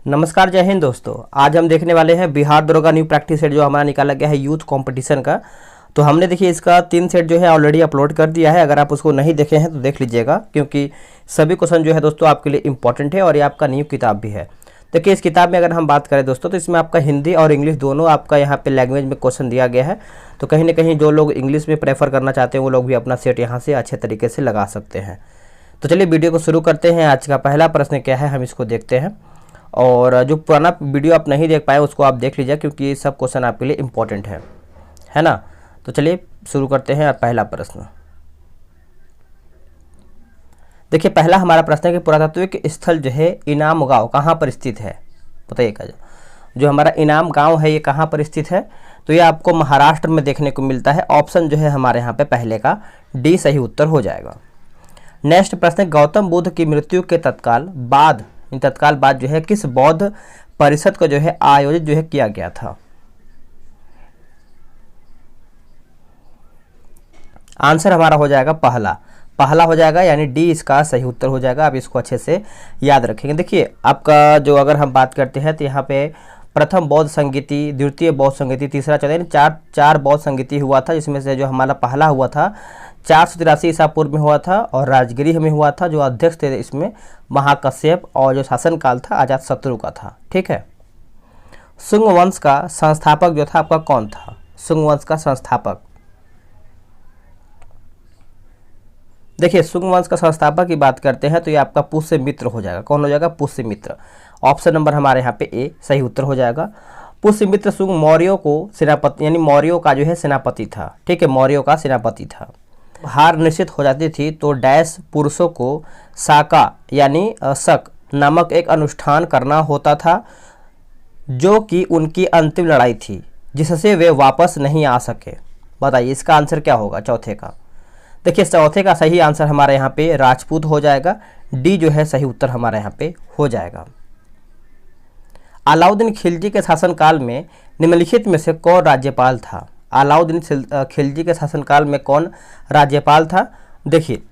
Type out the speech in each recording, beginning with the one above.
नमस्कार, जय हिंद दोस्तों। आज हम देखने वाले हैं बिहार दरोगा न्यू प्रैक्टिस सेट जो हमारा निकाला गया है यूथ कंपटीशन का। तो हमने देखिए इसका 3 सेट जो है ऑलरेडी अपलोड कर दिया है। अगर आप उसको नहीं देखे हैं तो देख लीजिएगा, क्योंकि सभी क्वेश्चन जो है दोस्तों आपके लिए इंपॉर्टेंट है और ये आपका न्यू किताब भी है। देखिए इस किताब में अगर हम बात करें दोस्तों तो इसमें आपका हिंदी और इंग्लिश दोनों आपका यहाँ पे लैंग्वेज में क्वेश्चन दिया गया है। तो कहीं ना कहीं जो लोग इंग्लिश में प्रेफर करना चाहते हैं वो लोग भी अपना सेट यहाँ से अच्छे तरीके से लगा सकते हैं। तो चलिए वीडियो को शुरू करते हैं। आज का पहला प्रश्न क्या है हम इसको देखते हैं, और जो पुराना वीडियो आप नहीं देख पाए उसको आप देख लीजिए, क्योंकि ये सब क्वेश्चन आपके लिए इम्पोर्टेंट है ना। तो चलिए शुरू करते हैं। पहला प्रश्न देखिए, पहला हमारा प्रश्न है कि पुरातात्विक स्थल जो है इनाम गांव कहाँ पर स्थित है। बताइएगा, जो हमारा इनाम गांव है ये कहाँ पर स्थित है। तो ये आपको महाराष्ट्र में देखने को मिलता है। ऑप्शन जो है हमारे यहाँ पे पहले का डी सही उत्तर हो जाएगा। नेक्स्ट प्रश्न, गौतम बुद्ध की मृत्यु के तत्काल बाद जो है किस बौद्ध परिषद को जो है आयोजित जो है किया गया था। आंसर हमारा हो जाएगा पहला हो जाएगा, यानी डी इसका सही उत्तर हो जाएगा। आप इसको अच्छे से याद रखेंगे। देखिए आपका जो अगर हम बात करते हैं तो यहाँ पे प्रथम बौद्ध संगीति, द्वितीय बौद्ध संगीति, तीसरा चौथा चार बौद्ध संगीति हुआ था, जिसमें से जो हमारा पहला हुआ था 483 ईसा पूर्व में हुआ था और राजगिरी में हुआ था। जो अध्यक्ष थे इसमें महाकश्यप, और जो शासनकाल था अजातशत्रु का था। ठीक है। शुंग वंश का संस्थापक जो था आपका कौन था। शुंग वंश का संस्थापक, देखिए शुंग वंश का संस्थापक की बात करते हैं तो ये आपका पुष्यमित्र हो जाएगा। कौन हो जाएगा? पुष्यमित्र। ऑप्शन नंबर हमारे यहाँ पे ए सही उत्तर हो जाएगा। पुष्यमित्र शुंग मौर्यों को सेनापति, यानी मौर्यों का जो है सेनापति था। ठीक है, मौर्यों का सेनापति था। हार निश्चित हो जाती थी तो डैश पुरुषों को साका यानी शक नामक एक अनुष्ठान करना होता था, जो कि उनकी अंतिम लड़ाई थी, जिससे वे वापस नहीं आ सके। बताइए इसका आंसर क्या होगा चौथे का। देखिए चौथे का सही आंसर हमारे यहाँ पे राजपूत हो जाएगा। डी जो है सही उत्तर हमारे यहाँ पे हो जाएगा। अलाउद्दीन खिलजी के शासनकाल में निम्नलिखित में से कौन राज्यपाल था। अलाउद्दीन खिलजी के शासनकाल में कौन राज्यपाल था। देखिए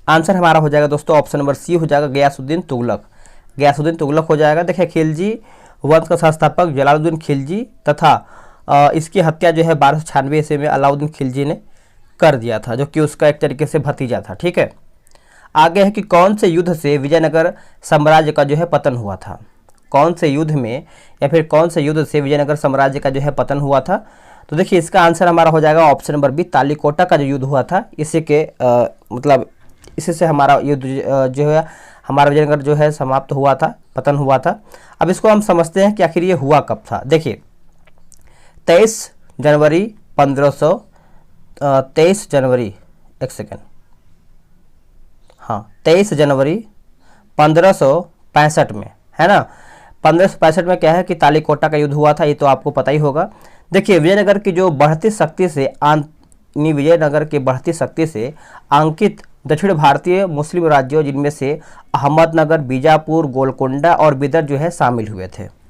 आंसर हमारा हो जाएगा दोस्तों ऑप्शन नंबर सी हो जाएगा, गयासुद्दीन तुगलक। गयासुद्दीन तुगलक हो जाएगा। देखिए खिलजी वंश का संस्थापक जलालुद्दीन खिलजी तथा इसकी हत्या जो है 1296 ईस्वी में अलाउद्दीन खिलजी ने कर दिया था, जो कि उसका एक तरीके से भतीजा था। ठीक है। आगे है कि कौन से युद्ध से विजयनगर साम्राज्य का जो है पतन हुआ था। कौन से युद्ध में या फिर कौन से युद्ध से विजयनगर साम्राज्य का जो है पतन हुआ था। तो देखिए इसका आंसर हमारा हो जाएगा ऑप्शन नंबर बी, तालीकोटा का जो युद्ध हुआ था इसी के मतलब इसी से हमारा युद्ध जो है हमारा विजयनगर जो है समाप्त हुआ था, पतन हुआ था। अब इसको हम समझते हैं कि आखिर ये हुआ कब था। देखिए 23 जनवरी 23 जनवरी 1565 में, है ना। 1565 में क्या है कि तालीकोटा का युद्ध हुआ था, ये तो आपको पता ही होगा। देखिए विजयनगर की जो बढ़ती शक्ति से अंकित दक्षिण भारतीय मुस्लिम राज्यों, जिनमें से अहमदनगर, बीजापुर, गोलकोंडा और बिदर जो है शामिल हुए थे।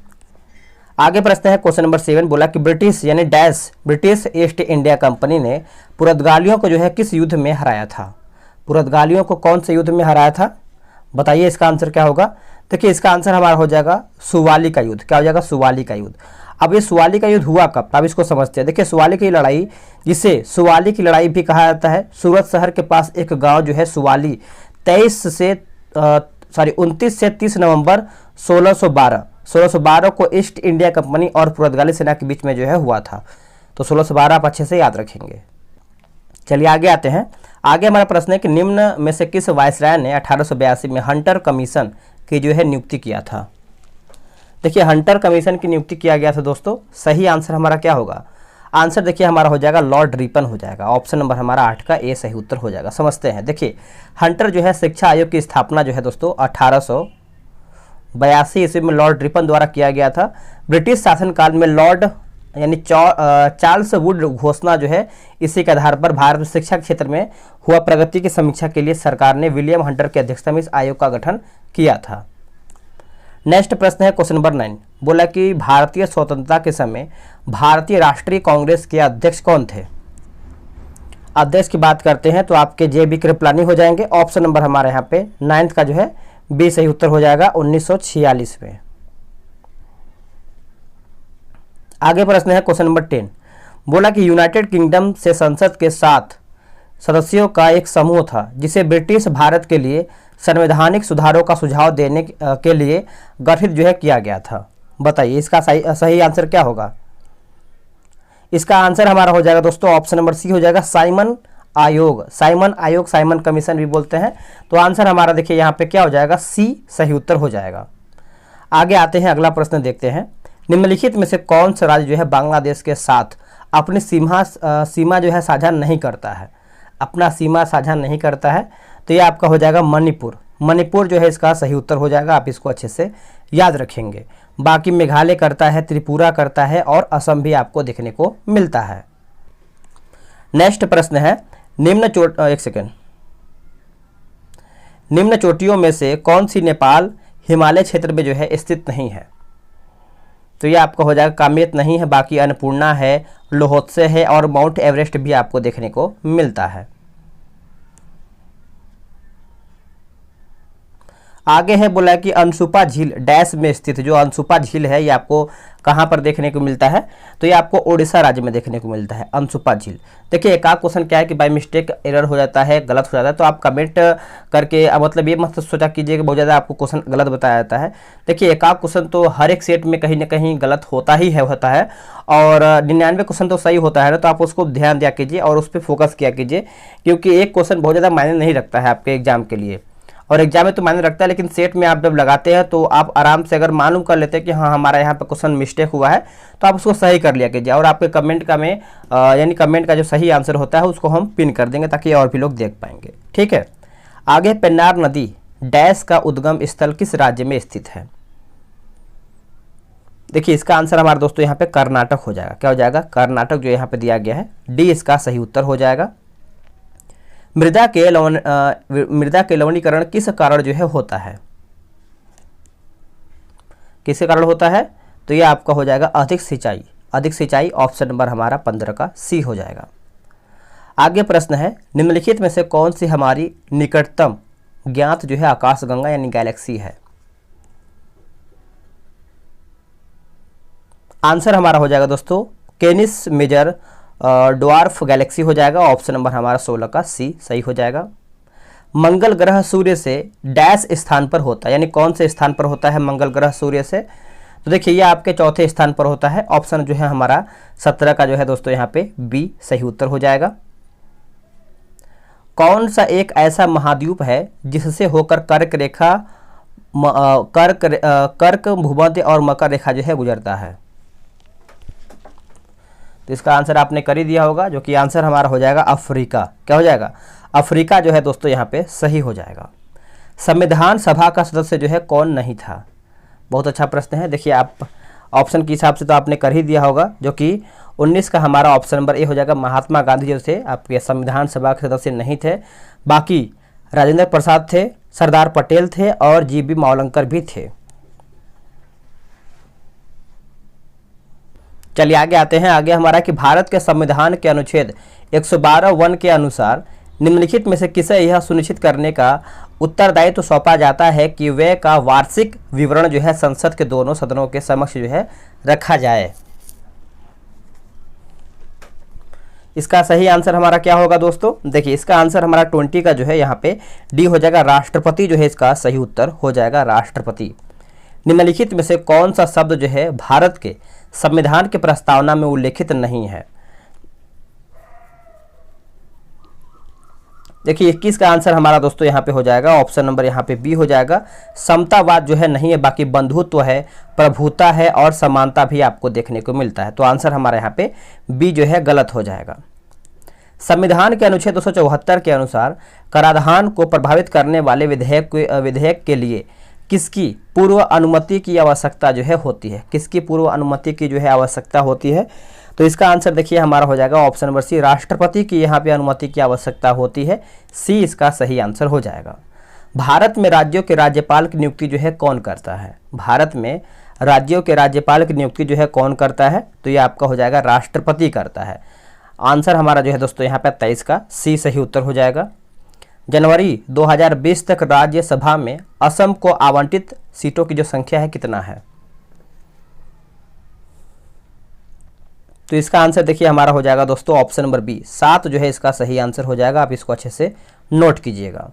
आगे प्रश्न है क्वेश्चन नंबर 7, बोला कि ब्रिटिश यानी dash British east India company ने पुर्तगालियों को जो है किस युद्ध में हराया था। पुर्तगालियों को कौन से युद्ध में हराया था। बताइए इसका आंसर क्या होगा। देखिए इसका आंसर हमारा हो जाएगा सुवाली का युद्ध। क्या हो जाएगा? सुवाली का युद्ध। अब ये सुवाली का युद्ध हुआ कब, अब इसको समझते हैं। देखिए सुवाली की लड़ाई, जिसे सुवाली की लड़ाई भी कहा जाता है, सूरत शहर के पास एक गांव जो है सुवाली 29 से 30 नवंबर 1612 को ईस्ट इंडिया कंपनी और पुर्तगाली सेना के बीच में जो है हुआ था। तो 1612 आप अच्छे से याद रखेंगे। चलिए आगे आते हैं। आगे हमारा प्रश्न है कि निम्न में से किस वायसराय ने 1882 में हंटर कमीशन की जो है नियुक्ति किया था। देखिए हंटर कमीशन की नियुक्ति किया गया था दोस्तों। सही आंसर हमारा क्या होगा। आंसर देखिए हमारा हो जाएगा लॉर्ड रिपन हो जाएगा। ऑप्शन नंबर हमारा 8 का ए सही उत्तर हो जाएगा। समझते हैं। देखिए हंटर जो है शिक्षा आयोग की स्थापना जो है दोस्तों 1882 ईस्वी में लॉर्ड रिपन द्वारा किया गया था। ब्रिटिश शासनकाल में लॉर्ड यानी चार्ल्स वुड घोषणा जो है इसी के आधार पर भारत में शिक्षा क्षेत्र में हुआ प्रगति की समीक्षा के लिए सरकार ने विलियम हंटर की अध्यक्षता में इस आयोग का गठन किया था। नेक्स्ट प्रश्न है क्वेश्चन नंबर 9, बोला कि भारतीय स्वतंत्रता के समय भारतीय राष्ट्रीय कांग्रेस के अध्यक्ष कौन थे। अध्यक्ष की बात करते हैं तो आपके जे.बी. कृपलानी हो जाएंगे। ऑप्शन नंबर हमारे यहाँ पे 9th का जो है बी सही उत्तर हो जाएगा 1946 में। आगे प्रश्न है क्वेश्चन नंबर 10। बोला कि यूनाइटेड किंगडम से संसद के 7 सदस्यों का एक समूह था जिसे ब्रिटिश भारत के लिए संवैधानिक सुधारों का सुझाव देने के लिए गठित जो है किया गया था। बताइए इसका सही आंसर क्या होगा। इसका आंसर हमारा हो जाएगा दोस्तों ऑप्शन नंबर सी हो जाएगा साइमन आयोग। साइमन आयोग, साइमन कमीशन भी बोलते हैं। तो आंसर हमारा देखिए यहाँ पे क्या हो जाएगा, सी सही उत्तर हो जाएगा। आगे आते हैं, अगला प्रश्न देखते हैं। निम्नलिखित में से कौन सा राज्य जो है बांग्लादेश के साथ अपनी सीमा जो है साझा नहीं करता है, अपना सीमा साझा नहीं करता है। तो ये आपका हो जाएगा मणिपुर। मणिपुर जो है इसका सही उत्तर हो जाएगा, आप इसको अच्छे से याद रखेंगे। बाकी मेघालय करता है, त्रिपुरा करता है और असम भी आपको देखने को मिलता है। नेक्स्ट प्रश्न है, निम्न चोटियों में से कौन सी नेपाल हिमालय क्षेत्र में जो है स्थित नहीं है। तो ये आपका हो जाएगा कामेत नहीं है, बाकी अन्नपूर्णा है, लोहोत्से है और माउंट एवरेस्ट भी आपको देखने को मिलता है। आगे है बोला कि अनसुपा झील डैश में स्थित, जो अनसुपा झील है ये आपको कहाँ पर देखने को मिलता है। तो ये आपको ओडिशा राज्य में देखने को मिलता है अनसुपा झील। देखिए एक आध क्वेश्चन क्या है कि बाय मिस्टेक एरर हो जाता है, गलत हो जाता है, तो आप कमेंट करके मतलब ये मत सोचा कीजिए कि बहुत ज़्यादा आपको क्वेश्चन गलत बताया जाता है। देखिए एक आध क्वेश्चन तो हर एक सेट में कहीं ना कहीं गलत होता है और 99 क्वेश्चन तो सही होता है ना। तो आप उसको ध्यान दिया कीजिए और उस पर फोकस किया कीजिए, क्योंकि एक क्वेश्चन बहुत ज़्यादा मायने नहीं रखता है आपके एग्जाम के लिए। और एग्जाम में तो मायने रखता है, लेकिन सेट में आप जब लगाते हैं तो आप आराम से अगर मालूम कर लेते हैं कि हाँ हमारा यहाँ पे क्वेश्चन मिस्टेक हुआ है, तो आप उसको सही कर लिया कीजिए। और आपके कमेंट का में यानी कमेंट का जो सही आंसर होता है उसको हम पिन कर देंगे ताकि और भी लोग देख पाएंगे। ठीक है। आगे, पेन्नार नदी डैश का उद्गम स्थल किस राज्य में स्थित है। देखिए इसका आंसर हमारे दोस्तों यहाँ पे कर्नाटक हो जाएगा। क्या हो जाएगा, कर्नाटक जो यहाँ पे दिया गया है, डी इसका सही उत्तर हो जाएगा। मृदा के लवणीकरण किस कारण जो है होता है, किसके कारण होता है। तो ये आपका हो जाएगा अधिक सिंचाई, ऑप्शन नंबर हमारा 15 का सी हो जाएगा। आगे प्रश्न है, निम्नलिखित में से कौन सी हमारी निकटतम ज्ञात जो है आकाशगंगा यानी गैलेक्सी है। आंसर हमारा हो जाएगा दोस्तों केनिस मेजर ड्वार्फ गैलेक्सी हो जाएगा, ऑप्शन नंबर हमारा 16 का सी सही हो जाएगा। मंगल ग्रह सूर्य से डैश स्थान पर होता है, यानी कौन से स्थान पर होता है मंगल ग्रह सूर्य से। तो देखिए ये आपके चौथे स्थान पर होता है, ऑप्शन जो है हमारा 17 का जो है दोस्तों यहाँ पे बी सही उत्तर हो जाएगा। कौन सा एक ऐसा महाद्वीप है जिससे होकर कर्क भूमध्य और मकर रेखा जो है गुजरता है। तो इसका आंसर आपने कर ही दिया होगा, जो कि आंसर हमारा हो जाएगा अफ्रीका। क्या हो जाएगा, अफ्रीका जो है दोस्तों यहाँ पे सही हो जाएगा। संविधान सभा का सदस्य जो है कौन नहीं था। बहुत अच्छा प्रश्न है। देखिए आप ऑप्शन के हिसाब से तो आपने कर ही दिया होगा, जो कि 19 का हमारा ऑप्शन नंबर ए हो जाएगा। महात्मा गांधी जो थे आपके संविधान सभा के सदस्य नहीं थे। बाकी राजेंद्र प्रसाद थे, सरदार पटेल थे और जीबी मावलंकर भी थे। चलिए आगे आते हैं। आगे हमारा कि भारत के संविधान के अनुच्छेद 112(1) के अनुसार निम्नलिखित में से किसे यह सुनिश्चित करने का उत्तरदायित्व तो सौंपा जाता है कि वे का वार्षिक विवरण जो है संसद के दोनों सदनों के समक्ष जो है रखा जाए। इसका सही आंसर हमारा क्या होगा दोस्तों। देखिए इसका आंसर हमारा 20 का जो है यहाँ पे डी हो जाएगा। राष्ट्रपति जो है इसका सही उत्तर हो जाएगा, राष्ट्रपति। निम्नलिखित में से कौन सा शब्द जो है भारत के संविधान के प्रस्तावना में उल्लेखित नहीं है। देखिए 21 का आंसर हमारा दोस्तों यहाँ पे हो जाएगा, ऑप्शन नंबर यहाँ पे बी हो जाएगा। समतावाद जो है नहीं है, बाकी बंधुत्व है, प्रभुता है और समानता भी आपको देखने को मिलता है। तो आंसर हमारा यहाँ पे बी जो है गलत हो जाएगा। संविधान के अनुच्छेद 274 के अनुसार कराधान को प्रभावित करने वाले विधेयक के लिए किसकी पूर्व अनुमति की आवश्यकता जो है होती है, किसकी पूर्व अनुमति की जो है आवश्यकता होती है। तो इसका आंसर देखिए हमारा हो जाएगा ऑप्शन नंबर सी, राष्ट्रपति की यहाँ पे अनुमति की आवश्यकता होती है। सी इसका सही आंसर हो जाएगा। भारत में राज्यों के राज्यपाल की नियुक्ति जो है कौन करता है। भारत में राज्यों के राज्यपाल की नियुक्ति जो है कौन करता है। तो ये आपका हो जाएगा राष्ट्रपति करता है। आंसर हमारा जो है दोस्तों यहाँ पे 23 का सी सही उत्तर हो जाएगा। जनवरी 2020 तक राज्यसभा में असम को आवंटित सीटों की जो संख्या है कितना है। तो इसका आंसर देखिए हमारा हो जाएगा दोस्तों ऑप्शन नंबर बी, 7 जो है इसका सही आंसर हो जाएगा। आप इसको अच्छे से नोट कीजिएगा।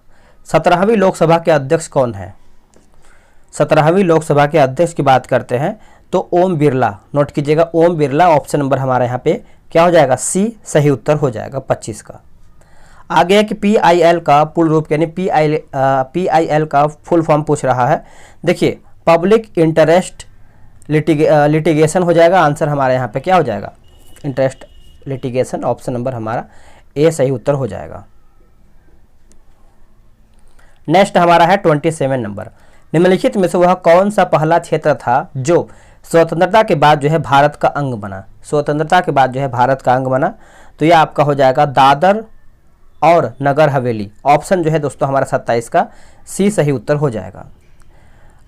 17वीं लोकसभा के अध्यक्ष कौन है? 17वीं लोकसभा के अध्यक्ष की बात करते हैं तो ओम बिरला, नोट कीजिएगा ओम बिरला। ऑप्शन नंबर हमारा यहाँ पे क्या हो जाएगा? सी सही उत्तर हो जाएगा 25 का। आगे है कि PIL का पूर्ण रूप यानी PIL का फुल फॉर्म पूछ रहा है। देखिए पब्लिक इंटरेस्ट लिटिगेशन हो जाएगा। आंसर हमारा यहाँ पे क्या हो जाएगा? Interest litigation. ऑप्शन नंबर हमारा ए सही उत्तर हो जाएगा। नेक्स्ट हमारा है 27 नंबर। निम्नलिखित में से वह कौन सा पहला क्षेत्र था जो स्वतंत्रता के बाद जो है भारत का अंग बना? स्वतंत्रता के बाद जो है भारत का अंग बना, तो यह आपका हो जाएगा दादर और नगर हवेली। ऑप्शन जो है दोस्तों हमारा 27 का सी सही उत्तर हो जाएगा।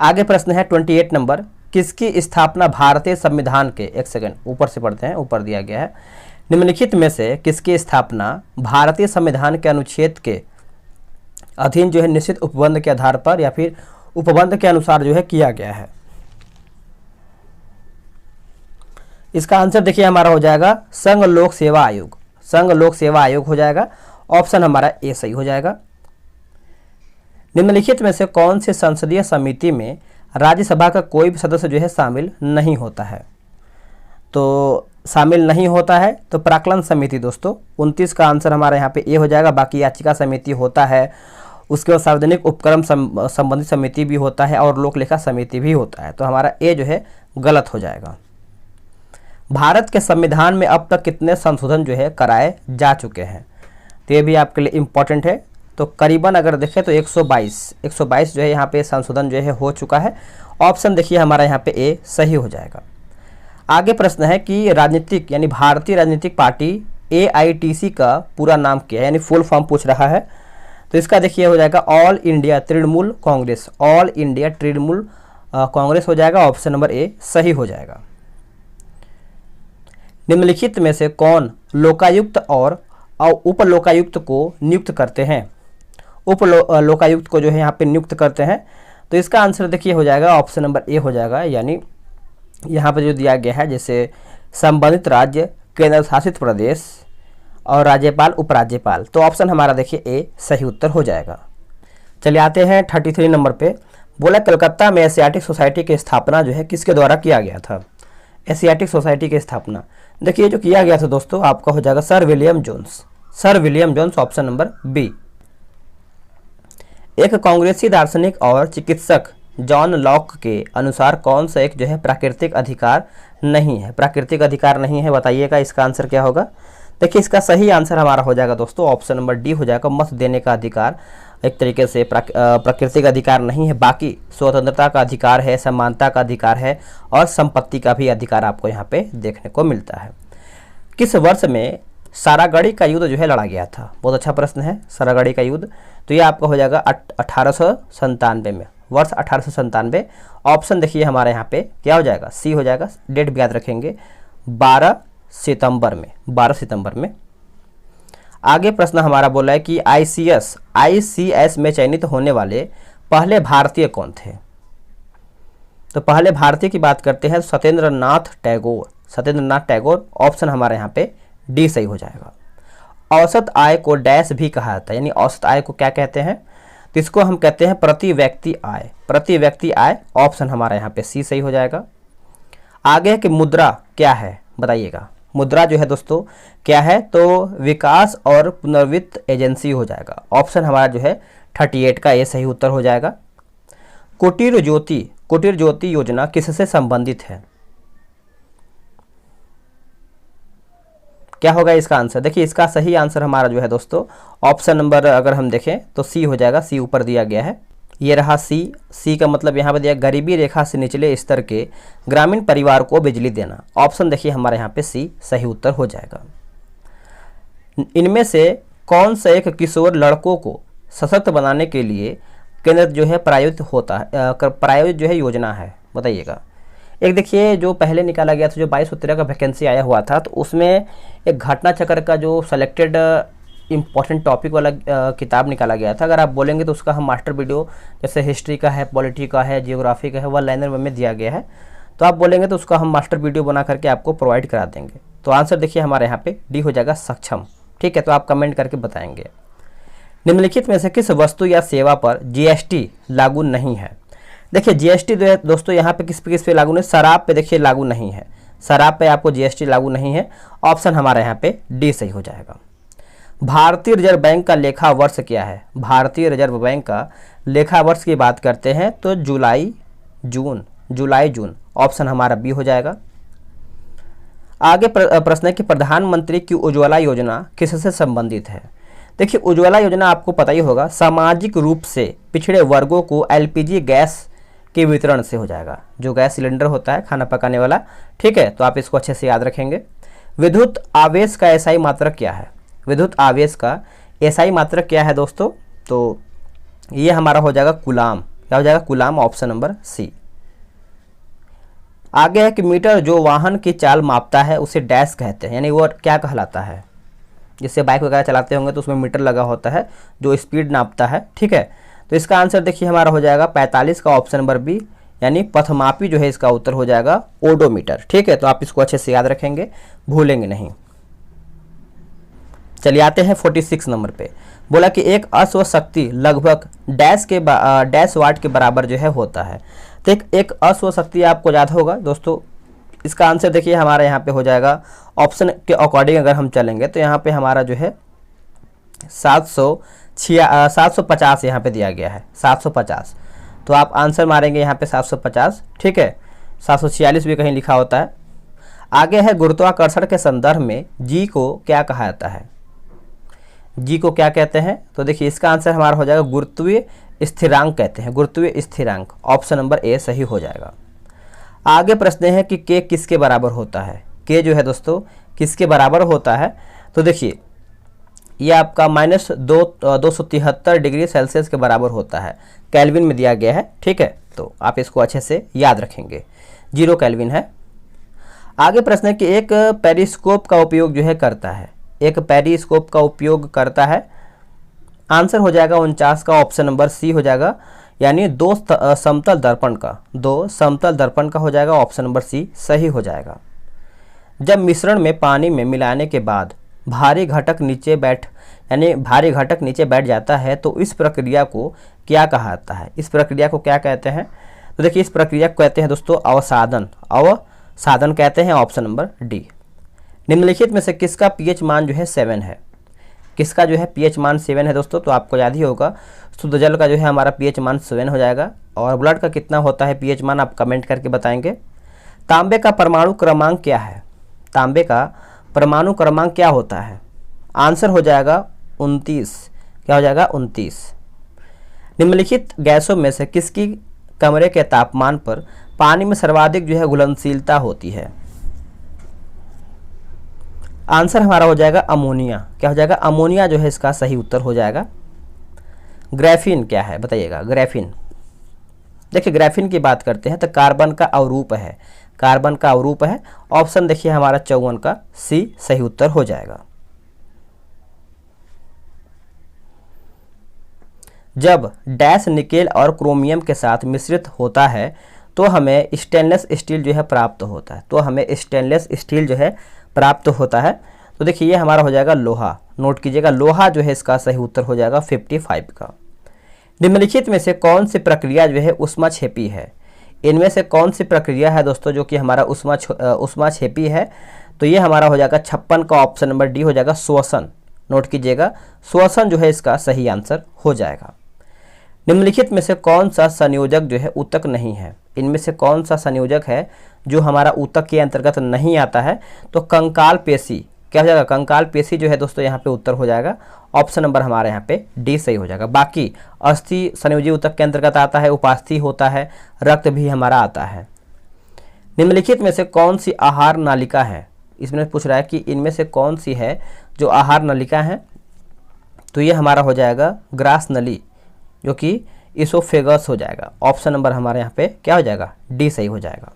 आगे प्रश्न है 28 नंबर। किसकी स्थापना भारतीय संविधान के, एक सेकंड ऊपर से पढ़ते हैं, ऊपर दिया गया है। निम्नलिखित में से किसकी स्थापना भारतीय संविधान के अनुच्छेद के अधीन जो है निश्चित उपबंध के आधार पर या फिर उपबंध के अनुसार जो है किया गया है? इसका आंसर देखिए हमारा हो जाएगा संघ लोक सेवा आयोग। संघ लोक सेवा आयोग हो जाएगा। ऑप्शन हमारा ए सही हो जाएगा। निम्नलिखित में से कौन सी संसदीय समिति में राज्यसभा का कोई भी सदस्य जो है शामिल नहीं होता है? तो शामिल नहीं होता है तो प्राक्कलन समिति दोस्तों 29 का आंसर हमारा यहाँ पे ए हो जाएगा। बाकी याचिका समिति होता है, उसके बाद सार्वजनिक उपक्रम संबंधित समिति भी होता है और लोक लेखा समिति भी होता है। तो हमारा ए जो है गलत हो जाएगा। भारत के संविधान में अब तक कितने संशोधन जो है कराए जा चुके हैं? तो ये भी आपके लिए इम्पोर्टेंट है। तो करीबन अगर देखें तो 122 जो है यहाँ पे संशोधन जो है हो चुका है। ऑप्शन देखिए हमारा यहाँ पे ए सही हो जाएगा। आगे प्रश्न है कि राजनीतिक यानी भारतीय राजनीतिक पार्टी AITC का पूरा नाम क्या है, यानी फुल फॉर्म पूछ रहा है। तो इसका देखिए हो जाएगा all India Trinamool Congress. All India Trinamool Congress हो जाएगा। ऑप्शन नंबर ए सही हो जाएगा। निम्नलिखित में से कौन लोकायुक्त और उप लोकायुक्त को नियुक्त करते हैं? उप लोकायुक्त को जो है यहाँ पे नियुक्त करते हैं। तो इसका आंसर देखिए हो जाएगा ऑप्शन नंबर ए हो जाएगा। यानी यहाँ पे जो दिया गया है जैसे संबंधित राज्य, केंद्र शासित प्रदेश और राज्यपाल, उपराज्यपाल। तो ऑप्शन हमारा देखिए ए सही उत्तर हो जाएगा। चलिए आते हैं 33 नंबर पे। बोला कलकत्ता में एशियाटिक सोसाइटी की स्थापना जो है किसके द्वारा किया गया था? एशियाटिक सोसाइटी की स्थापना देखिए जो किया गया था दोस्तों आपका हो जाएगा sir William Jones. Sir William Jones. Option number B. एक कांग्रेसी दार्शनिक और चिकित्सक जॉन लॉक के अनुसार कौन सा एक जो है प्राकृतिक अधिकार नहीं है? प्राकृतिक अधिकार नहीं है, बताइएगा इसका आंसर क्या होगा? देखिए इसका सही आंसर हमारा हो जाएगा दोस्तों ऑप्शन नंबर डी हो जाएगा। मत देने का अधिकार एक तरीके से प्राकृतिक अधिकार नहीं है। बाकी स्वतंत्रता का अधिकार है, समानता का अधिकार है और संपत्ति का भी अधिकार आपको यहाँ पे देखने को मिलता है। किस वर्ष में सारागढ़ी का युद्ध जो है लड़ा गया था? बहुत अच्छा प्रश्न है। सारागढ़ी का युद्ध तो ये आपका हो जाएगा 1897 में, वर्ष 1897। ऑप्शन देखिए हमारे यहाँ पे क्या हो जाएगा? सी हो जाएगा। डेट भी याद रखेंगे 12 सितंबर में, 12 सितंबर में। आगे प्रश्न हमारा बोला है कि ICS में चयनित होने वाले पहले भारतीय कौन थे? तो पहले भारतीय की बात करते हैं सत्येंद्र नाथ टैगोर। सत्येंद्र नाथ टैगोर। ऑप्शन हमारे यहाँ पे डी सही हो जाएगा। औसत आय को डैश भी कहा जाता है, यानी औसत आय को क्या कहते हैं? तो इसको हम कहते हैं प्रति व्यक्ति आय। प्रति व्यक्ति आय। ऑप्शन हमारा यहाँ पे सी सही हो जाएगा। आगे है कि मुद्रा क्या है, बताइएगा। मुद्रा जो है दोस्तों क्या है? तो विकास और पुनर्वित्त एजेंसी हो जाएगा। ऑप्शन हमारा जो है 38 का ए सही उत्तर हो जाएगा। कुटीर ज्योति योजना किससे संबंधित है? क्या होगा इसका आंसर? देखिए इसका सही आंसर हमारा जो है दोस्तों ऑप्शन नंबर अगर हम देखें तो सी हो जाएगा। सी ऊपर दिया गया है, ये रहा सी। सी का मतलब यहाँ पर दिया गरीबी रेखा से निचले स्तर के ग्रामीण परिवार को बिजली देना। ऑप्शन देखिए हमारे यहाँ पे सी सही उत्तर हो जाएगा। इनमें से कौन सा एक किशोर लड़कों को सशक्त बनाने के लिए केंद्र जो है प्रायोजित जो है योजना है, बताइएगा। एक देखिए जो पहले निकाला गया था जो 2213 का वैकेंसी आया हुआ था, तो उसमें एक घटना चक्र का जो सेलेक्टेड इम्पॉर्टेंट टॉपिक वाला किताब निकाला गया था। अगर आप बोलेंगे तो उसका हम मास्टर वीडियो जैसे हिस्ट्री का है, पॉलिटी का है, जियोग्राफी का है, वह लाइनर में दिया गया है। तो आप बोलेंगे तो उसका हम मास्टर वीडियो बना करके आपको प्रोवाइड करा देंगे। तो आंसर देखिए हमारे यहाँ पे डी हो जाएगा सक्षम। ठीक है, तो आप कमेंट करके बताएंगे। निम्नलिखित में से किस वस्तु या सेवा पर जीएसटी लागू नहीं है? देखिए जीएसटी दोस्तों यहाँ पे किस पे लागू नहीं, शराब पे देखिए लागू नहीं है, शराब पे आपको जीएसटी लागू नहीं है। ऑप्शन हमारा यहाँ पे डी सही हो जाएगा। भारतीय रिजर्व बैंक का लेखा वर्ष क्या है? भारतीय रिजर्व बैंक का लेखा वर्ष की बात करते हैं तो जुलाई जून, ऑप्शन हमारा बी हो जाएगा। आगे प्रश्न है कि प्रधानमंत्री की उज्ज्वला योजना किससे संबंधित है? देखिए उज्ज्वला योजना आपको पता ही होगा, सामाजिक रूप से पिछड़े वर्गों को एलपीजी गैस के वितरण से हो जाएगा, जो गैस सिलेंडर होता है खाना पकाने वाला। ठीक है, तो आप इसको अच्छे से याद रखेंगे। विद्युत आवेश का एसआई मात्रक क्या है? विद्युत आवेश का एसआई मात्रक क्या है दोस्तों? तो ये हमारा हो जाएगा कूलाम। क्या हो जाएगा? कूलाम, ऑप्शन नंबर सी। आगे है कि मीटर जो वाहन की चाल मापता है उसे डैश कहते हैं, यानी वो क्या कहलाता है? जिससे बाइक वगैरह चलाते होंगे तो उसमें मीटर लगा होता है जो स्पीड नापता है। ठीक है, तो इसका आंसर देखिए हमारा हो जाएगा 45 का, ऑप्शन नंबर बी, यानी पथमापी जो है इसका उत्तर हो जाएगा ओडोमीटर। ठीक है, तो आप इसको अच्छे से याद रखेंगे, भूलेंगे नहीं। चलिए आते हैं 46 नंबर पे। बोला कि एक अश्व शक्ति लगभग डैश वाट के बराबर जो है होता है। तो एक अश्व शक्ति आपको याद होगा दोस्तों, इसका आंसर देखिए हमारा यहाँ पे हो जाएगा, ऑप्शन के अकॉर्डिंग अगर हम चलेंगे तो यहाँ पे हमारा जो है 750 यहाँ पे दिया गया है, 750। तो आप आंसर मारेंगे यहाँ पे 750। ठीक है, 746 भी कहीं लिखा होता है। आगे है गुरुत्वाकर्षण के संदर्भ में जी को क्या कहा जाता है? जी को क्या कहते हैं? तो देखिए इसका आंसर हमारा हो जाएगा गुरुत्वीय स्थिरांक कहते हैं, गुरुत्वीय स्थिरांक, ऑप्शन नंबर ए सही हो जाएगा। आगे प्रश्न है कि के किसके बराबर होता है? के जो है दोस्तों किसके बराबर होता है? तो देखिए ये आपका -273 डिग्री सेल्सियस के बराबर होता है, केल्विन में दिया गया है। ठीक है, तो आप इसको अच्छे से याद रखेंगे, 0 केल्विन है। आगे प्रश्न है कि एक पेरिस्कोप का उपयोग जो है करता है, एक पेरिस्कोप का उपयोग करता है, आंसर हो जाएगा 49 का, ऑप्शन नंबर सी हो जाएगा, यानी दो समतल दर्पण का हो जाएगा, ऑप्शन नंबर सी सही हो जाएगा। जब मिश्रण में पानी में मिलाने के बाद भारी घटक नीचे बैठ जाता है तो इस प्रक्रिया को क्या कहा जाता है? इस प्रक्रिया को क्या कहते हैं? तो देखिए इस प्रक्रिया को कहते हैं दोस्तों अवसादन कहते हैं, ऑप्शन नंबर डी। निम्नलिखित में से किसका पीएच मान जो है 7 है? किसका जो है पीएच मान 7 है दोस्तों? तो आपको याद ही होगा, शुद्ध जल का जो है हमारा पीएच मान 7 हो जाएगा। और ब्लड का कितना होता है पीएच मान, आप कमेंट करके बताएंगे। तांबे का परमाणु क्रमांक क्या है? तांबे का परमाणु क्रमांक क्या होता है? आंसर हो जाएगा 29। क्या हो जाएगा? 29। निम्नलिखित गैसों में से किसकी कमरे के तापमान पर पानी में सर्वाधिक जो है घुलनशीलता होती है? आंसर हमारा हो जाएगा अमोनिया। क्या हो जाएगा? अमोनिया जो है इसका सही उत्तर हो जाएगा। ग्राफीन क्या है बताइएगा? ग्राफीन, देखिए ग्राफीन की बात करते हैं तो कार्बन का अवरूप है, कार्बन का अवरूप है। ऑप्शन देखिए हमारा 54 का सी सही उत्तर हो जाएगा। जब डैश निकेल और क्रोमियम के साथ मिश्रित होता है तो हमें स्टेनलेस स्टील जो है प्राप्त होता है, तो देखिए ये हमारा हो जाएगा लोहा। नोट कीजिएगा, लोहा जो है इसका सही उत्तर हो जाएगा 55 का। निम्नलिखित में से कौन सी प्रक्रिया जो है ऊष्माक्षेपी है? इनमें से कौन सी प्रक्रिया है दोस्तों जो कि हमारा ऊष्माक्षेपी है? तो ये हमारा हो जाएगा 56 का, ऑप्शन नंबर डी हो जाएगा श्वसन। नोट कीजिएगा, श्वसन जो है इसका सही आंसर हो जाएगा। निम्नलिखित में से कौन सा संयोजक जो है ऊतक नहीं है? इनमें से कौन सा संयोजक है जो हमारा ऊतक के अंतर्गत नहीं आता है? तो कंकाल पेशी। क्या हो जाएगा? कंकाल पेशी जो है दोस्तों यहाँ पे उत्तर हो जाएगा, ऑप्शन नंबर हमारे यहाँ पे डी सही हो जाएगा। बाकी अस्थि संयोजी ऊतक के अंतर्गत आता है, उपास्थि होता है, रक्त भी हमारा आता है। निम्नलिखित में से कौन सी आहार नालिका है? इसमें पूछ रहा है कि इनमें से कौन सी है जो आहार नलिका है? तो ये हमारा हो जाएगा ग्रास नली, जो कि इसोफेगस हो जाएगा। ऑप्शन नंबर हमारे यहाँ पे क्या हो जाएगा? डी सही हो जाएगा।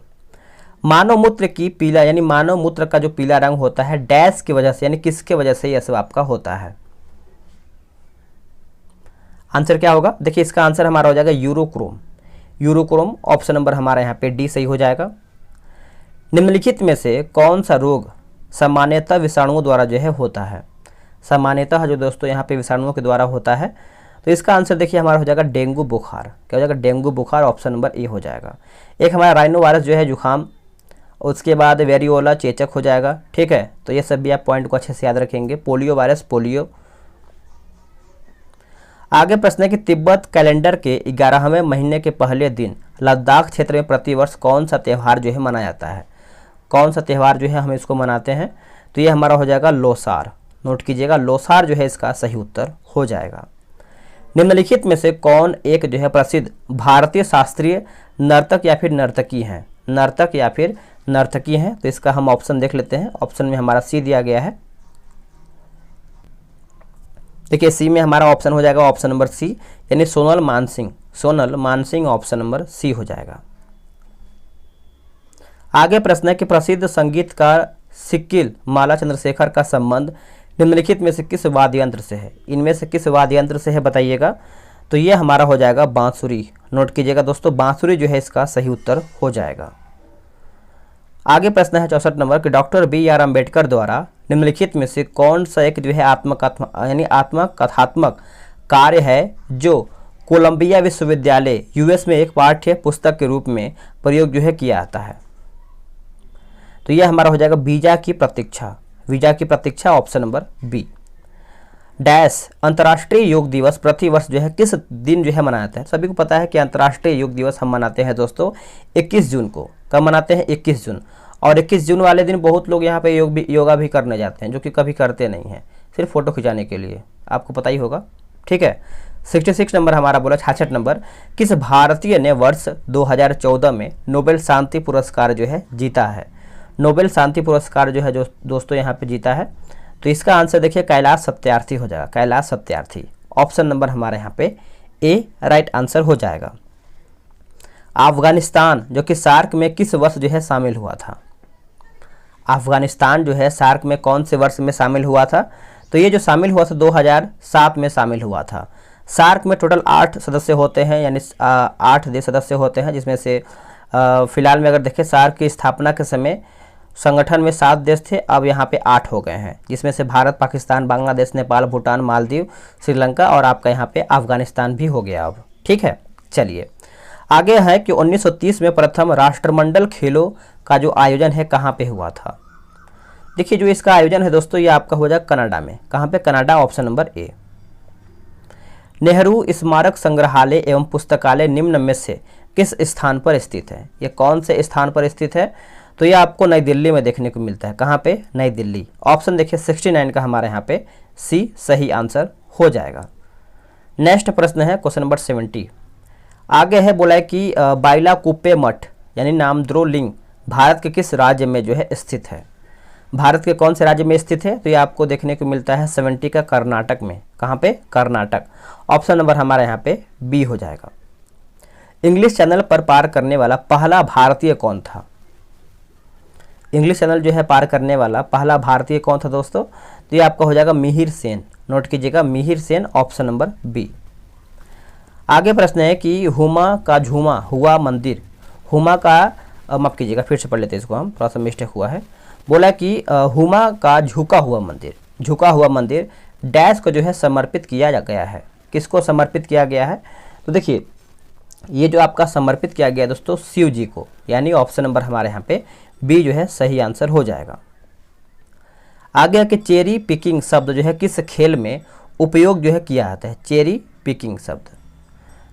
मानव मूत्र की पीला, यानी मानव मूत्र का जो पीला रंग होता है डैश की वजह से, यानी किसके वजह से यह सब आपका होता है? आंसर क्या होगा? देखिए इसका आंसर हमारा हो जाएगा यूरोक्रोम, ऑप्शन नंबर हमारा यहाँ पे डी सही हो जाएगा। निम्नलिखित में से कौन सा रोग सामान्यतः विषाणुओं द्वारा जो है होता है। सामान्यतः जो दोस्तों यहाँ पे विषाणुओं के द्वारा होता है। तो इसका आंसर देखिए हमारा हो जाएगा डेंगू बुखार। क्या हो जाएगा? डेंगू बुखार, ऑप्शन नंबर ए हो जाएगा। एक हमारा राइनो वायरस जो है जुखाम, उसके बाद वेरियोला चेचक हो जाएगा। ठीक है, तो ये सब भी आप पॉइंट को अच्छे से याद रखेंगे। Polio virus, polio. आगे प्रश्न है कि तिब्बत कैलेंडर के 11वें महीने के पहले दिन लद्दाख क्षेत्र में प्रतिवर्ष कौन सा त्यौहार जो है मनाया जाता है? कौन सा त्यौहार जो है हम इसको मनाते हैं? तो ये हमारा हो जाएगा लोसार। नोट कीजिएगा, लोसार जो है इसका सही उत्तर हो जाएगा। निम्नलिखित में से कौन एक जो है प्रसिद्ध भारतीय शास्त्रीय नर्तक या फिर नर्तकी हैं? नर्तक या फिर नर्तकी हैं? तो इसका हम ऑप्शन देख लेते हैं। ऑप्शन में हमारा सी दिया गया है। देखिए सी में हमारा ऑप्शन हो जाएगा ऑप्शन नंबर सी, यानी Sonal Mansingh. Sonal Mansingh option number C हो जाएगा। आगे प्रश्न है कि प्रसिद्ध संगीतकार सिक्किल माला चंद्रशेखर का संबंध निम्नलिखित में से किस वाद्य यंत्र से है? इनमें से किस वाद्य यंत्र से है बताइएगा। तो ये हमारा हो जाएगा बांसुरी। नोट कीजिएगा दोस्तों, बांसुरी जो है इसका सही उत्तर हो जाएगा। आगे प्रश्न है 64 नंबर कि डॉक्टर बी.आर. अम्बेडकर द्वारा निम्नलिखित में से कौन सा एक जो है आत्मकथात्मक कार्य है जो कोलंबिया विश्वविद्यालय यूएस में एक पाठ्य पुस्तक के रूप में प्रयोग जो है किया जाता है? तो यह हमारा हो जाएगा वीजा की प्रतीक्षा। वीजा की प्रतीक्षा, ऑप्शन नंबर बी। डैश अंतर्राष्ट्रीय योग दिवस प्रतिवर्ष जो है किस दिन जो है मनाया जाता है? सभी को पता है कि अंतर्राष्ट्रीय योग दिवस हम मनाते हैं दोस्तों 21 जून को। कब मनाते हैं? 21 जून। और 21 जून वाले दिन बहुत लोग यहाँ पे योगा भी करने जाते हैं, जो कि कभी करते नहीं हैं, सिर्फ फोटो खिंचाने के लिए। आपको पता ही होगा। ठीक है, 66 नंबर हमारा बोला। 66 नंबर किस भारतीय ने वर्ष 2014 में नोबेल शांति पुरस्कार जो है जीता है? नोबेल शांति पुरस्कार जो है जो दोस्तों यहाँ पे जीता है, तो इसका आंसर देखिए कैलाश सत्यार्थी हो जाएगा। कैलाश सत्यार्थी, ऑप्शन नंबर हमारे यहाँ पे ए राइट आंसर हो जाएगा। अफगानिस्तान जो कि सार्क में किस वर्ष जो है शामिल हुआ था? अफगानिस्तान जो है सार्क में कौन से वर्ष में शामिल हुआ था? तो ये जो शामिल हुआ था 2007 में शामिल हुआ था। सार्क में टोटल 8 सदस्य होते हैं, यानी 8 देश सदस्य होते हैं, जिसमें से फिलहाल में अगर देखें सार्क की स्थापना के समय संगठन में 7 देश थे, अब यहाँ पे 8 हो गए हैं, जिसमें से भारत, पाकिस्तान, बांग्लादेश, नेपाल, भूटान, मालदीव, श्रीलंका और आपका यहाँ पे अफगानिस्तान भी हो गया अब। ठीक है, चलिए आगे है कि 1930 में प्रथम राष्ट्रमंडल खेलों का जो आयोजन है कहाँ पे हुआ था? देखिए जो इसका आयोजन है दोस्तों ये आपका हो जाएगा कनाडा में। कहाँ पे? Canada, option number A. Nehru स्मारक संग्रहालय एवं पुस्तकालय निम्न में से किस स्थान पर स्थित है? ये कौन से स्थान पर स्थित है? तो ये आपको नई दिल्ली में देखने को मिलता है। कहाँ पे? नई दिल्ली। ऑप्शन देखिए 69 का हमारे यहाँ पे सी सही आंसर हो जाएगा। नेक्स्ट प्रश्न है क्वेश्चन नंबर 70। आगे है बोला है कि बाइलाकुप्पे मठ यानी नामद्रो लिंग भारत के किस राज्य में जो है स्थित है? भारत के कौन से राज्य में स्थित है? तो ये आपको देखने को मिलता है 70 का कर्नाटक में। कहाँ पे? कर्नाटक। ऑप्शन नंबर हमारे यहाँ पे बी हो जाएगा। इंग्लिश चैनल पर पार करने वाला पहला भारतीय कौन था? इंग्लिश चैनल जो है पार करने वाला पहला भारतीय कौन था दोस्तों? तो ये आपका हो जाएगा मिहिर सेन। नोट कीजिएगा, Mihir Sen, option number B. आगे प्रश्न है कि हुमा का झूमा हुआ मंदिर, हुमा का माफ कीजिएगा फिर से पढ़ लेते हैं इसको, हम थोड़ा सा मिस्टेक हुआ है। बोला कि हुमा का झुका हुआ मंदिर, झुका हुआ मंदिर डैश को जो है समर्पित किया गया है। किसको समर्पित किया गया है? तो देखिए ये जो आपका समर्पित किया गया दोस्तों शिव जी को, यानी ऑप्शन नंबर हमारे यहाँ पे बी जो है सही आंसर हो जाएगा। आगे कि चेरी पिकिंग शब्द जो है किस खेल में उपयोग जो है किया जाता है? चेरी पिकिंग शब्द,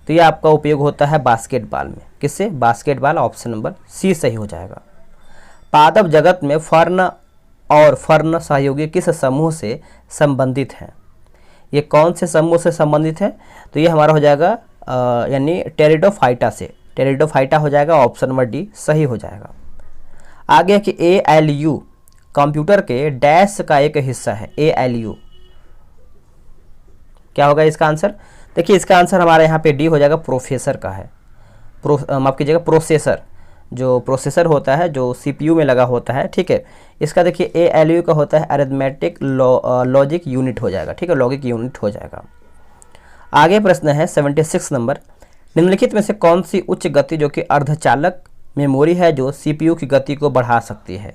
तो ये आपका उपयोग होता है बास्केटबॉल में। किससे? बास्केटबॉल, ऑप्शन नंबर सी सही हो जाएगा। पादप जगत में फर्न और फर्न सहयोगी किस समूह से संबंधित हैं? ये कौन से समूह से संबंधित है? तो ये हमारा हो जाएगा यानी टेरिडोफाइटा से, टेरिडोफाइटा हो जाएगा, ऑप्शन नंबर डी सही हो जाएगा। आगे कि ALU कंप्यूटर के डैश का एक हिस्सा है। ALU क्या होगा इसका आंसर? देखिए इसका आंसर हमारे यहाँ पे डी हो जाएगा, प्रोफेसर का है। माफ कीजिएगा, प्रोसेसर, जो प्रोसेसर होता है जो CPU में लगा होता है। ठीक है, इसका देखिए ALU का होता है अरिथमेटिक लॉजिक यूनिट हो जाएगा। ठीक है, लॉजिक यूनिट हो जाएगा। आगे प्रश्न है 76 नंबर, निम्नलिखित में से कौन सी उच्च गति जो कि अर्धचालक मेमोरी है जो CPU की गति को बढ़ा सकती है?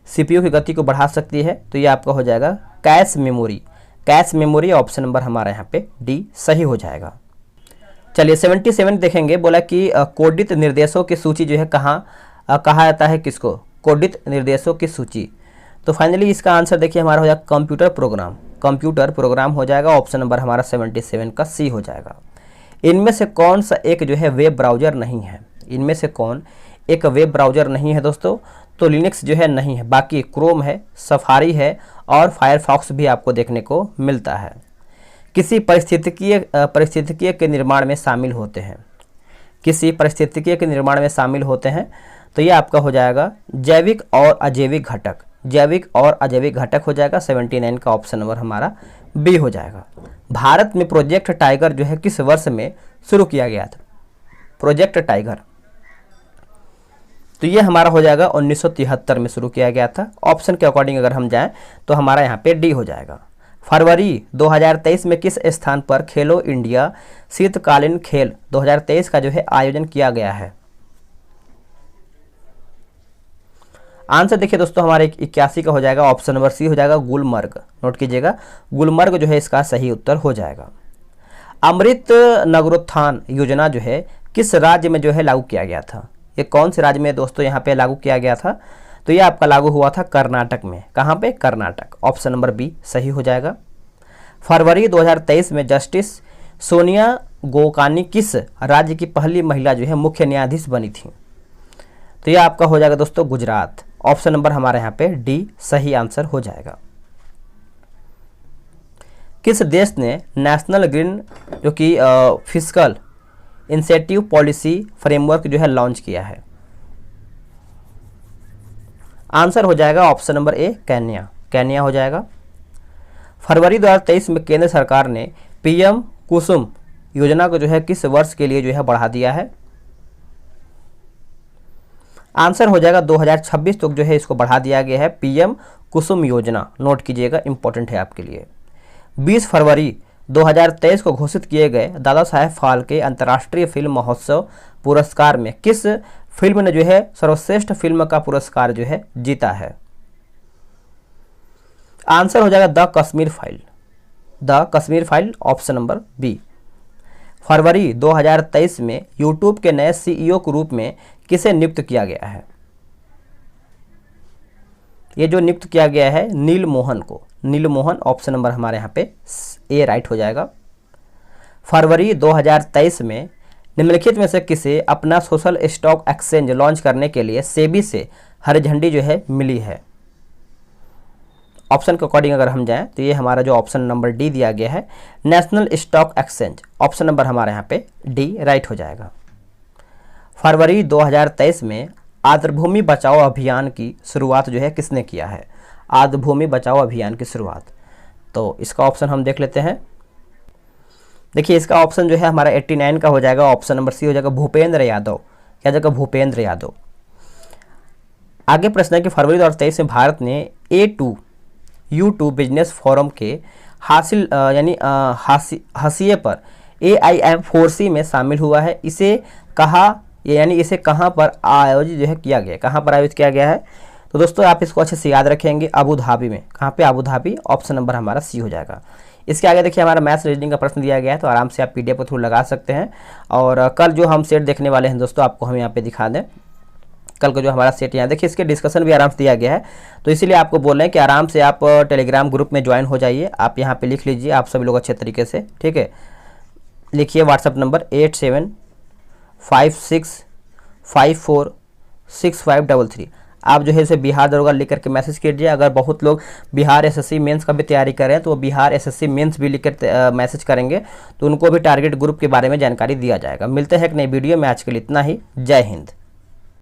CPU की गति को बढ़ा सकती है, तो ये आपका हो जाएगा cache memory. Cache memory option number हमारा यहाँ पे डी सही हो जाएगा। चलिए 77 देखेंगे, बोला कि कोडित निर्देशों की सूची जो है कहा जाता है किसको? कोडित निर्देशों की सूची। तो फाइनली इसका आंसर देखिए हमारा हो जाएगा कंप्यूटर प्रोग्राम। कंप्यूटर प्रोग्राम हो जाएगा, ऑप्शन नंबर हमारा 77 का सी हो जाएगा। इनमें से कौन सा एक जो है वेब ब्राउज़र नहीं है? इनमें से कौन एक वेब ब्राउज़र नहीं है दोस्तों? तो लिनक्स जो है नहीं है, बाकी क्रोम है, सफारी है और फायरफॉक्स भी आपको देखने को मिलता है। किसी परिस्थितिकीय के निर्माण में शामिल होते हैं। किसी परिस्थितिकीय के निर्माण में शामिल होते हैं, तो ये आपका हो जाएगा जैविक और अजैविक घटक। जैविक और अजैविक घटक हो जाएगा, 79 का ऑप्शन नंबर हमारा बी हो जाएगा। भारत में प्रोजेक्ट टाइगर जो है किस वर्ष में शुरू किया गया था? प्रोजेक्ट टाइगर, तो ये हमारा हो जाएगा 1973 में शुरू किया गया था। ऑप्शन के अकॉर्डिंग अगर हम जाएं तो हमारा यहाँ पे डी हो जाएगा। फरवरी 2023 में किस स्थान पर खेलो इंडिया शीतकालीन खेल 2023 का जो है आयोजन किया गया है? आंसर देखिए दोस्तों हमारे 81 का हो जाएगा, ऑप्शन नंबर सी हो जाएगा गुलमर्ग। नोट कीजिएगा, गुलमर्ग जो है इसका सही उत्तर हो जाएगा। अमृत नगरोत्थान योजना जो है किस राज्य में जो है लागू किया गया था? ये कौन से राज्य में दोस्तों यहाँ पे लागू किया गया था? तो ये आपका लागू हुआ था कर्नाटक में। कहाँ पे? कर्नाटक। ऑप्शन नंबर बी सही हो जाएगा। फरवरी 2023 में जस्टिस सोनिया गोकानी किस राज्य की पहली महिला जो है मुख्य न्यायाधीश बनी थी? तो ये आपका हो जाएगा दोस्तों गुजरात। ऑप्शन नंबर हमारे यहाँ पे डी सही आंसर हो जाएगा। किस देश ने नेशनल ग्रीन जो कि फिस्कल इंसेंटिव पॉलिसी फ्रेमवर्क जो है लॉन्च किया है? आंसर हो जाएगा option number A Kenya. Kenya हो जाएगा। फरवरी 2023 में केंद्र सरकार ने पीएम कुसुम योजना को जो है किस वर्ष के लिए जो है बढ़ा दिया है? आंसर हो जाएगा 2026 तक जो है इसको बढ़ा दिया गया है पीएम कुसुम योजना। नोट कीजिएगा, इंपॉर्टेंट है आपके लिए। 20 फरवरी 2023 को घोषित किए गए दादा साहेब फाल्के अंतर्राष्ट्रीय फिल्म महोत्सव पुरस्कार में किस फिल्म ने जो है सर्वश्रेष्ठ फिल्म का पुरस्कार जो है जीता है? आंसर हो जाएगा the Kashmir file. The Kashmir file, option number B. फरवरी 2023 में यूट्यूब के नए सीईओ के रूप में किसे नियुक्त किया गया है? ये जो नियुक्त किया गया है नील मोहन को। नील मोहन, ऑप्शन नंबर हमारे यहाँ पे ए राइट हो जाएगा। फरवरी 2023 में निम्नलिखित में से किसे अपना सोशल स्टॉक एक्सचेंज लॉन्च करने के लिए सेबी से हरी झंडी जो है मिली है? ऑप्शन के अकॉर्डिंग अगर हम जाएं तो ये हमारा जो ऑप्शन नंबर डी दिया गया है national stock exchange. Option number हमारे यहाँ पे डी राइट हो जाएगा। फरवरी 2023 में आर्द्रभूमि बचाओ अभियान की शुरुआत जो है किसने किया है? आर्द्रभूमि बचाओ अभियान की शुरुआत, तो इसका ऑप्शन हम देख लेते हैं। देखिए इसका ऑप्शन जो है हमारा 89 का हो जाएगा, ऑप्शन नंबर सी हो जाएगा भूपेंद्र यादव। क्या जाएगा? भूपेंद्र यादव। आगे प्रश्न है कि फरवरी 2023 में भारत ने A2U2 बिजनेस फोरम के हाशिए पर AIM4C में शामिल हुआ है। इसे कहाँ पर आयोजित जो है किया गया? कहाँ पर आयोजित किया गया है? तो दोस्तों आप इसको अच्छे से याद रखेंगे, अबू धाबी में। कहाँ पे? Abu Dhabi. ऑप्शन नंबर हमारा सी हो जाएगा। इसके आगे देखिए हमारा मैथ्स रीजनिंग का प्रश्न दिया गया है, तो आराम से आप PDF के थ्रू लगा सकते हैं। और कल जो हम सेट देखने वाले हैं दोस्तों, आपको हम यहाँ पे दिखा दें। कल का जो हमारा सेट यहाँ देखिए, इसके डिस्कशन भी आराम से दिया गया है, तो इसीलिए आपको बोल रहे हैं कि आराम से आप टेलीग्राम ग्रुप में ज्वाइन हो जाइए। आप यहाँ पे लिख लीजिए आप सभी लोग अच्छे तरीके से, ठीक है। लिखिए व्हाट्सअप नंबर 8756546533। आप जो है इसे बिहार दरोगा लिख करके मैसेज कीजिए। अगर बहुत लोग बिहार SSC मेंस का भी तैयारी करें तो वो बिहार SSC मेंस भी लिख कर मैसेज करेंगे, तो उनको भी टारगेट ग्रुप के बारे में जानकारी दिया जाएगा। मिलते हैं एक नई वीडियो में, आज के लिए इतना ही। जय हिंद।